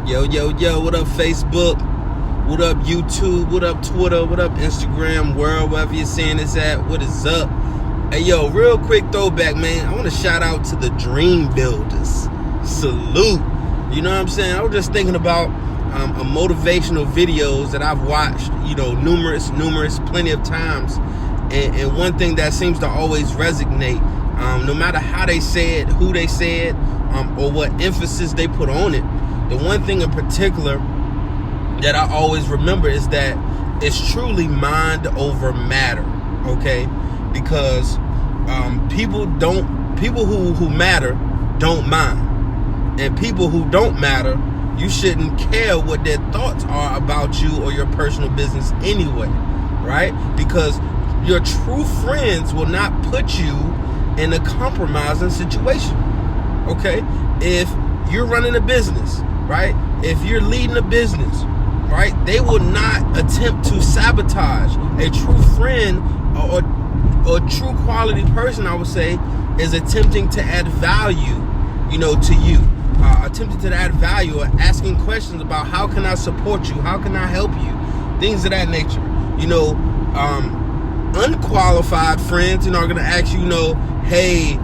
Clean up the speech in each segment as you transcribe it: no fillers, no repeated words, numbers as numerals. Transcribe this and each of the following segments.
Yo, what up Facebook? What up YouTube? What up Twitter? What up Instagram world? Wherever you're seeing this at, what is up? Hey yo, real quick throwback, man. I want to shout out to the Dream Builders. Salute. You know what I'm saying? I was just thinking about a motivational videos that I've watched, numerous, plenty of times. And one thing that seems to always resonate, no matter how they say it, who they say it, or what emphasis they put on it, the one thing in particular that I always remember is that it's truly mind over matter, okay? Because people who matter don't mind. And people who don't matter, you shouldn't care what their thoughts are about you or your personal business anyway, right? Because your true friends will not put you in a compromising situation, okay? If you're running a business, right? If you're leading a business, right? They will not attempt to sabotage. A true friend or true quality person, I would say, is attempting to add value, to you. Attempting to add value or asking questions about how can I support you? How can I help you? Things of that nature. Unqualified friends, are going to ask you, hey,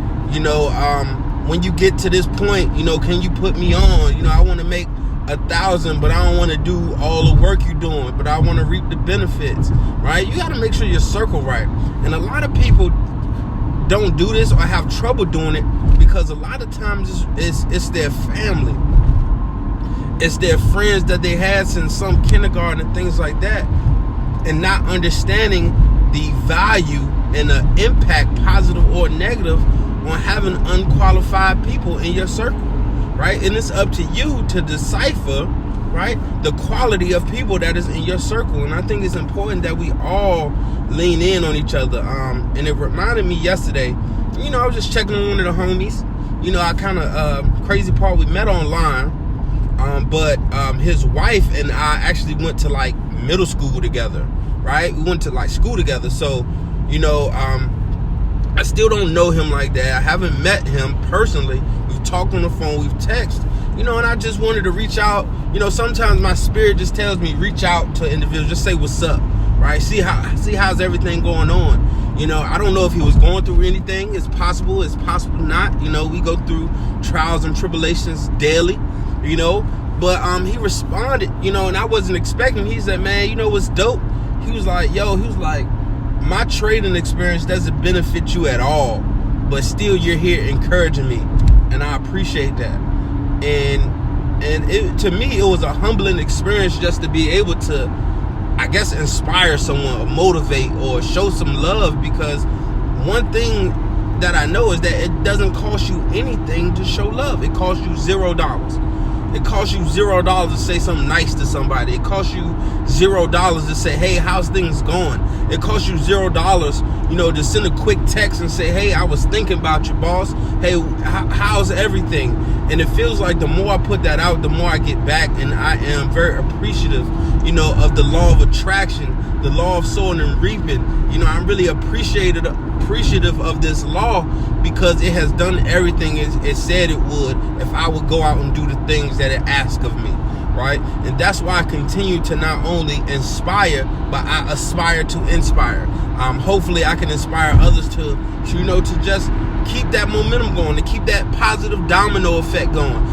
when you get to this point, can you put me on? I want to make 1,000, but I don't want to do all the work you're doing, but I want to reap the benefits, right? You got to make sure your circle right. And a lot of people don't do this or have trouble doing it because a lot of times it's their family. It's their friends that they had since some kindergarten and things like that, and not understanding the value and the impact, positive or negative, on having unqualified people in your circle, right? And it's up to you to decipher, right, the quality of people that is in your circle. And I think it's important that we all lean in on each other. And it reminded me yesterday, I was just checking on one of the homies. I kind of, crazy part, we met online, but his wife and I actually went to like middle school together, right? We went to like school together. So, I still don't know him like that. I haven't met him personally. We've talked on the phone, we've texted, and I just wanted to reach out. Sometimes my spirit just tells me reach out to individuals, just say what's up, right? See how's everything going on. I don't know if he was going through anything. It's possible not. We go through trials and tribulations daily, but he responded, and I wasn't expecting. He said, man, what's dope? He was like, my trading experience doesn't benefit you at all, but still you're here encouraging me, and I appreciate that. And to me, it was a humbling experience just to be able to, I guess, inspire someone or motivate or show some love, because one thing that I know is that it doesn't cost you anything to show love. It costs you $0. It costs you $0 to say something nice to somebody. It costs you $0 to say, hey, how's things going? It costs you $0, to send a quick text and say, hey, I was thinking about you, boss. Hey, how's everything? And it feels like the more I put that out, the more I get back. And I am very appreciative, of the law of attraction, the law of sowing and reaping. I'm really appreciative of this law, because it has done everything it said it would if I would go out and do the things that it asked of me, right? And that's why I continue to not only inspire, but I aspire to inspire. Hopefully I can inspire others to just keep that momentum going, to keep that positive domino effect going.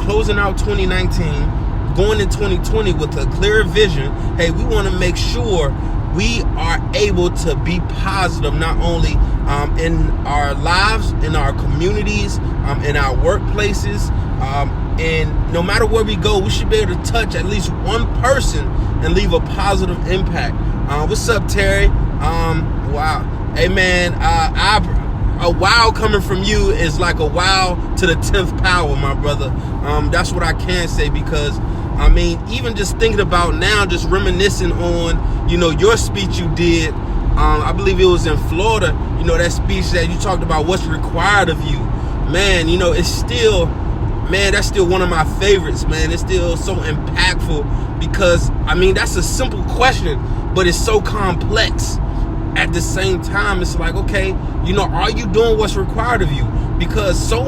Closing out 2019, going in 2020 with a clear vision. Hey, we want to make sure we are able to be positive, not only in our lives, in our communities, in our workplaces, and no matter where we go, we should be able to touch at least one person and leave a positive impact. What's up, Terry? Wow. Hey, man, a wow coming from you is like a wow to the 10th power, my brother. That's what I can say, because even just thinking about now, just reminiscing on, your speech you did, I believe it was in Florida, that speech that you talked about what's required of you. Man, it's still, that's still one of my favorites, man. It's still so impactful, because, that's a simple question, but it's so complex. At the same time, it's like, okay, are you doing what's required of you? Because so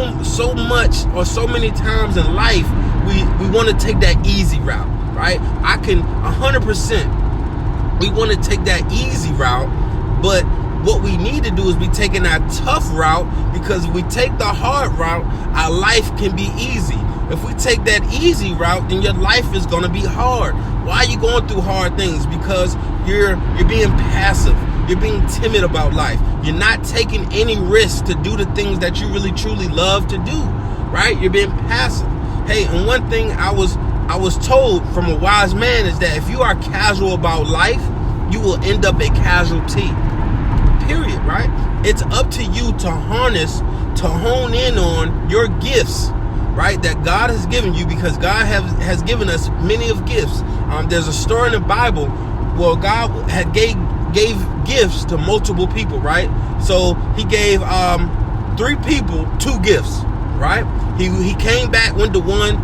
much or so many times in life, we want to take that easy route, right? I can 100%. We want to take that easy route, but what we need to do is be taking that tough route, because if we take the hard route, our life can be easy. If we take that easy route, then your life is going to be hard. Why are you going through hard things? Because you're being passive. You're being timid about life. You're not taking any risks to do the things that you really truly love to do, right? You're being passive. Hey, and one thing I was told from a wise man is that if you are casual about life, you will end up a casualty. Period, right? It's up to you to harness, to hone in on your gifts, right, that God has given you, because God has given us many of gifts. There's a story in the Bible where God had gave gifts to multiple people, right? So he gave 3 people 2 gifts, right? He came back, went to one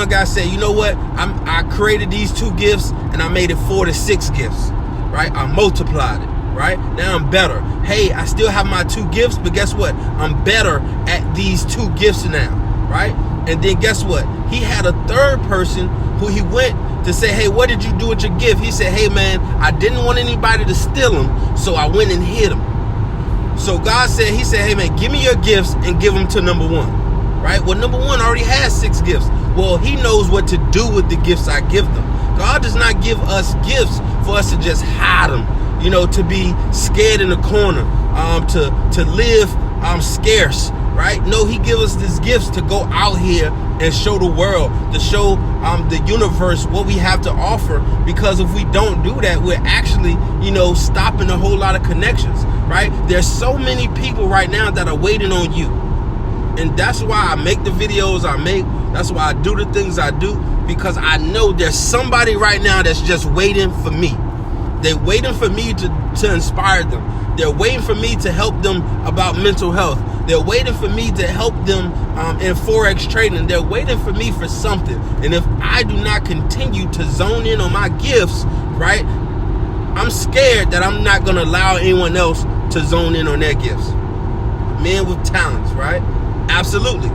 guy said, you know what, I created these 2 gifts and I made it 4 to 6 gifts, right? I multiplied it, right? Now I'm better. Hey, I still have my 2 gifts, but guess what? I'm better at these 2 gifts now, right? And then guess what? He had a 3rd person who he went to say, hey, what did you do with your gift? He said, hey man, I didn't want anybody to steal them, so I went and hid them. So God said, he said, hey man, give me your gifts and give them to number 1, right? Well, number 1 already has 6 gifts. Well, he knows what to do with the gifts I give them. God does not give us gifts for us to just hide them, you know, to be scared in the corner, to live scarce, right? No, he gives us these gifts to go out here and show the world, to show the universe what we have to offer. Because if we don't do that, we're actually, you know, stopping a whole lot of connections, right? There's so many people right now that are waiting on you. And that's why I make the videos I make. That's why I do the things I do, because I know there's somebody right now that's just waiting for me. They're waiting for me to inspire them. They're waiting for me to help them about mental health. They're waiting for me to help them in Forex trading. They're waiting for me for something. And if I do not continue to zone in on my gifts, right, I'm scared that I'm not going to allow anyone else to zone in on their gifts. Men with talents, right? Absolutely.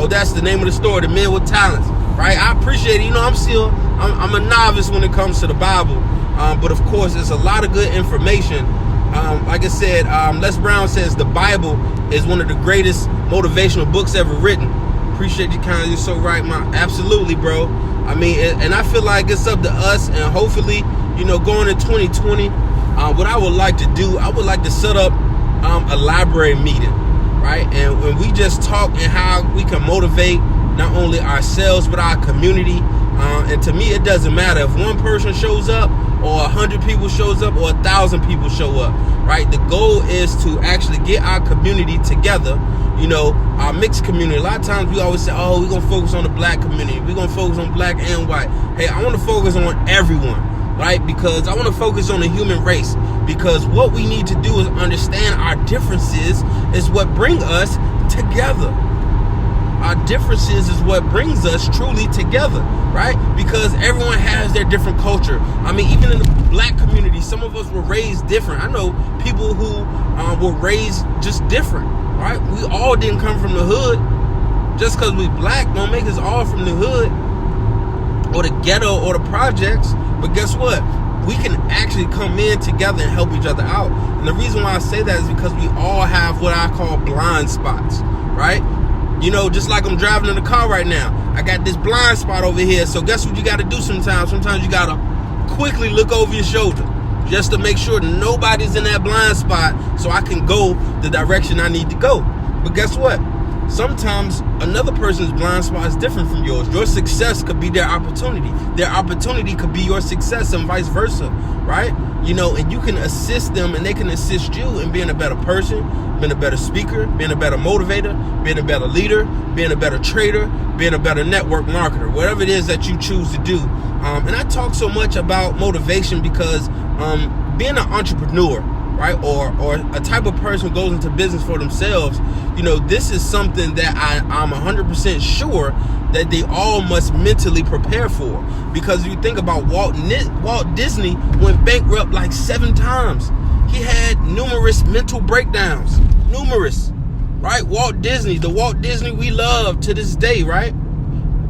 Oh, that's the name of the story, the Men with Talents, right? I appreciate it. You know, I'm a novice when it comes to the Bible. But of course, there's a lot of good information. Like I said, Les Brown says the Bible is one of the greatest motivational books ever written. Appreciate you, kind of. You're so right, man. Absolutely, bro. I mean, and I feel like it's up to us, and hopefully, you know, going into 2020, what I would like to do, I would like to set up a library meeting, right? And when we just talk and how we can motivate not only ourselves but our community. And to me, it doesn't matter if one person shows up or 100 people shows up or 1,000 people show up, right? The goal is to actually get our community together, you know, our mixed community. A lot of times we always say, oh, we're going to focus on the black community. We're going to focus on black and white. Hey, I want to focus on everyone, right? Because I want to focus on the human race, because what we need to do is understand our differences is what bring us together. Our differences is what brings us truly together, right? Because everyone has their different culture. I mean, even in the black community, some of us were raised different. I know people who were raised just different, right? We all didn't come from the hood. Just because we black don't make us all from the hood or the ghetto or the projects. But guess what? We can actually come in together and help each other out. And the reason why I say that is because we all have what I call blind spots, right? You know, just like I'm driving in the car right now, I got this blind spot over here. So guess what you got to do sometimes? Sometimes you got to quickly look over your shoulder just to make sure nobody's in that blind spot so I can go the direction I need to go. But guess what? Sometimes another person's blind spot is different from yours. Your success could be their opportunity. Their opportunity could be your success, and vice versa, right? You know, and you can assist them and they can assist you in being a better person, being a better speaker, being a better motivator, being a better leader, being a better trader, being a better network marketer, whatever it is that you choose to do. And I talk so much about motivation because being an entrepreneur, right, or a type of person who goes into business for themselves, you know, this is something that I'm 100% sure that they all must mentally prepare for. Because if you think about Walt Disney went bankrupt like 7 times. He had numerous mental breakdowns, numerous, right? Walt Disney, the Walt Disney we love to this day, right?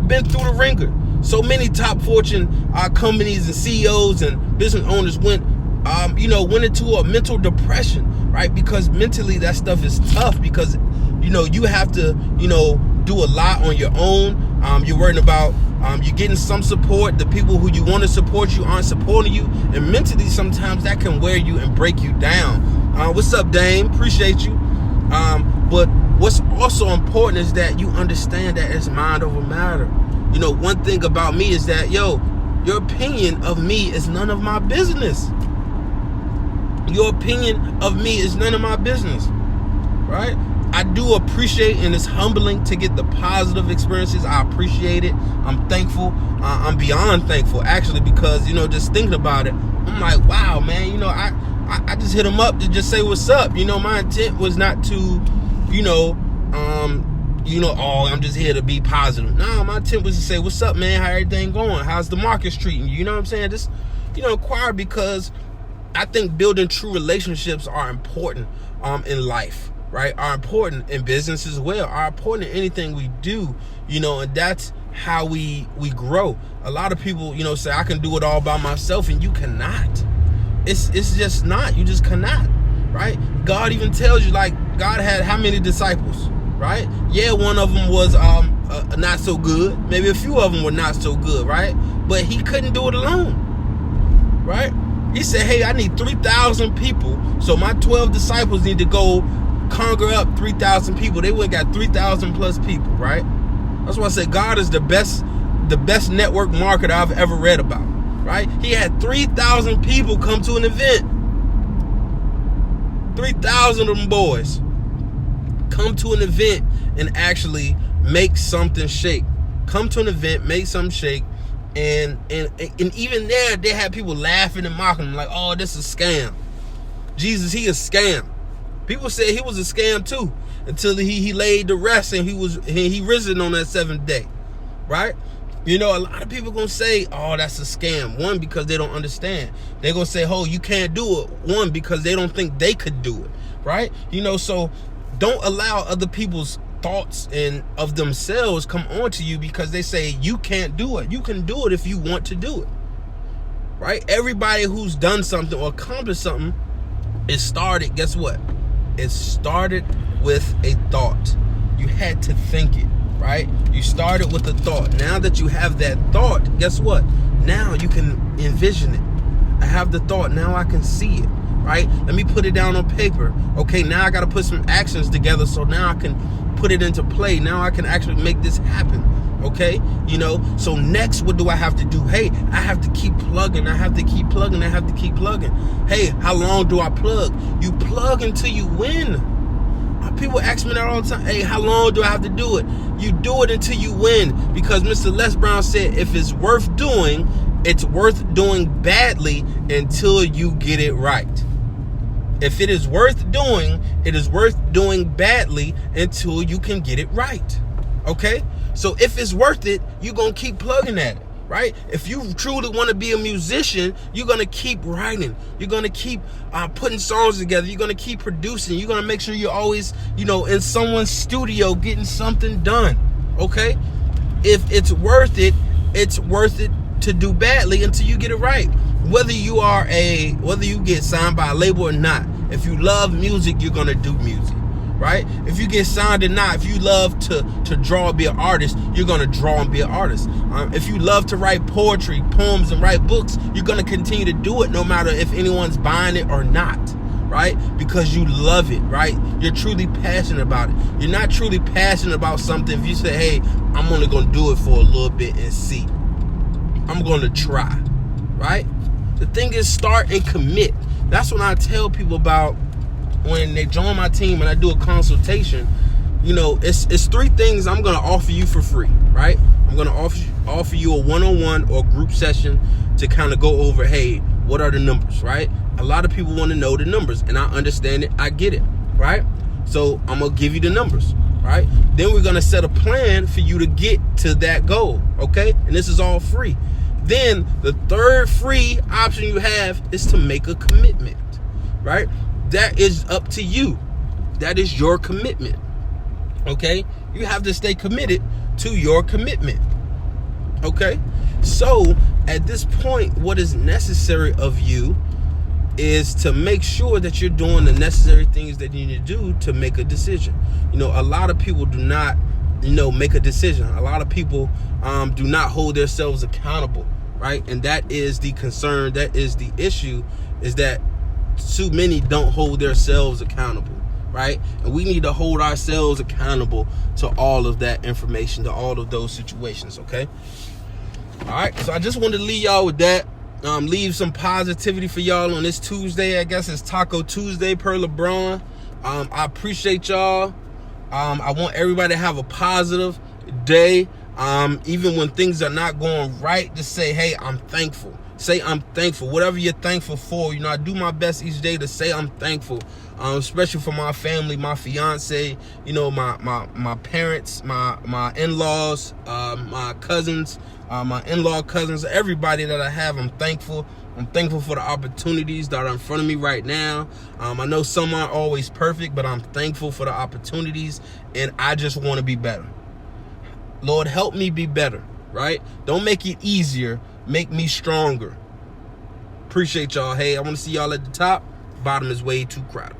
been through the ringer. So many top Fortune companies and CEOs and business owners went into a mental depression, right? Because mentally that stuff is tough, because you have to do a lot on your own. You're worrying about you're getting some support. The people who you want to support you aren't supporting you, and mentally sometimes that can wear you and break you down. What's up, Dame? Appreciate you. But what's also important is that you understand that it's mind over matter. One thing about me is that, your opinion of me is none of my business. Your opinion of me is none of my business, right? I do appreciate, and it's humbling to get the positive experiences. I appreciate it. I'm thankful. I'm beyond thankful, actually, because, just thinking about it, I'm like, wow, man, I just hit him up to just say what's up. My intent was not to, I'm just here to be positive. No, my intent was to say, what's up, man? How everything going? How's the markets treating you? You know what I'm saying? Just, inquire, because I think building true relationships are important in life, right? Are important in business as well, are important in anything we do, and that's how we grow. A lot of people, say I can do it all by myself, and you cannot. It's just not. You just cannot, right? God even tells you, like, God had how many disciples, right? Yeah, one of them was not so good. Maybe a few of them were not so good, right? But he couldn't do it alone, right? He said, hey, I need 3,000 people, so my 12 disciples need to go conquer up 3,000 people. They went and got 3,000 plus people, right? That's why I say God is the best network marketer I've ever read about, right? He had 3,000 people come to an event. 3,000 of them boys come to an event and actually make something shake. Come to an event, make something shake. And even there, they had people laughing and mocking him, like, oh, this is a scam. Jesus, he a scam. People said he was a scam too, until he laid to rest and he risen on that seventh day, right? A lot of people gonna say, oh, that's a scam. One, because they don't understand. They're gonna say, oh, you can't do it. One, because they don't think they could do it, right? So don't allow other people's thoughts and of themselves come onto you because they say you can't do it. You can do it if you want to do it, right? Everybody who's done something or accomplished something, it started, guess what? It started with a thought. You had to think it, right? You started with a thought. Now that you have that thought, guess what? Now you can envision it. I have the thought, now I can see it, right? Let me put it down on paper. Okay, now I got to put some actions together, so now I can put it into play. Now I can actually make this happen. Okay, so next, what do I have to do? Hey, I have to keep plugging. I have to keep plugging. I have to keep plugging. Hey, how long do I plug? You plug until you win. People ask me that all the time. Hey, how long do I have to do it? You do it until you win, because Mr. Les Brown said, if it's worth doing, it's worth doing badly until you get it right. If it is worth doing, it is worth doing badly until you can get it right. Okay? So if it's worth it, you're going to keep plugging at it, right? If you truly want to be a musician, you're going to keep writing. You're going to keep putting songs together. You're going to keep producing. You're going to make sure you're always, in someone's studio getting something done, okay? If it's worth it to do badly until you get it right. Whether you get signed by a label or not, if you love music, you're going to do music. Right? If you get signed or not, if you love to draw and be an artist, you're going to draw and be an artist. If you love to write poetry, poems, and write books, you're going to continue to do it no matter if anyone's buying it or not, right? Because you love it, right? You're truly passionate about it. You're not truly passionate about something if you say, hey, I'm only going to do it for a little bit and see. I'm going to try, right? The thing is, start and commit. That's what I tell people about when they join my team and I do a consultation. It's three things I'm going to offer you for free, right? I'm going to offer you a one-on-one or group session to kind of go over, hey, what are the numbers, right? A lot of people want to know the numbers, and I understand it. I get it, right? So I'm going to give you the numbers, right? Then we're going to set a plan for you to get to that goal, okay? And this is all free. Then the third free option you have is to make a commitment, right? That is up to you. That is your commitment. Okay? You have to stay committed to your commitment. Okay? So at this point, what is necessary of you is to make sure that you're doing the necessary things that you need to do to make a decision. You know, a lot of people do not, make a decision. A lot of people do not hold themselves accountable, right? And that is the concern. That is the issue, is that too many don't hold themselves accountable, right? And we need to hold ourselves accountable to all of that information, to all of those situations, okay? All right, so I just wanted to leave y'all with that. Leave some positivity for y'all on this Tuesday. I guess it's Taco Tuesday per LeBron. I appreciate y'all. I want everybody to have a positive day. Even when things are not going right, just say, hey, I'm thankful. Say I'm thankful. Whatever you're thankful for, I do my best each day to say I'm thankful. Especially for my family, my fiance, my parents, my in-laws, my cousins, my in-law cousins, everybody that I have, I'm thankful. I'm thankful for the opportunities that are in front of me right now. I know some aren't always perfect, but I'm thankful for the opportunities, and I just want to be better. Lord, help me be better, right? Don't make it easier. Make me stronger. Appreciate y'all. Hey, I want to see y'all at the top. Bottom is way too crowded.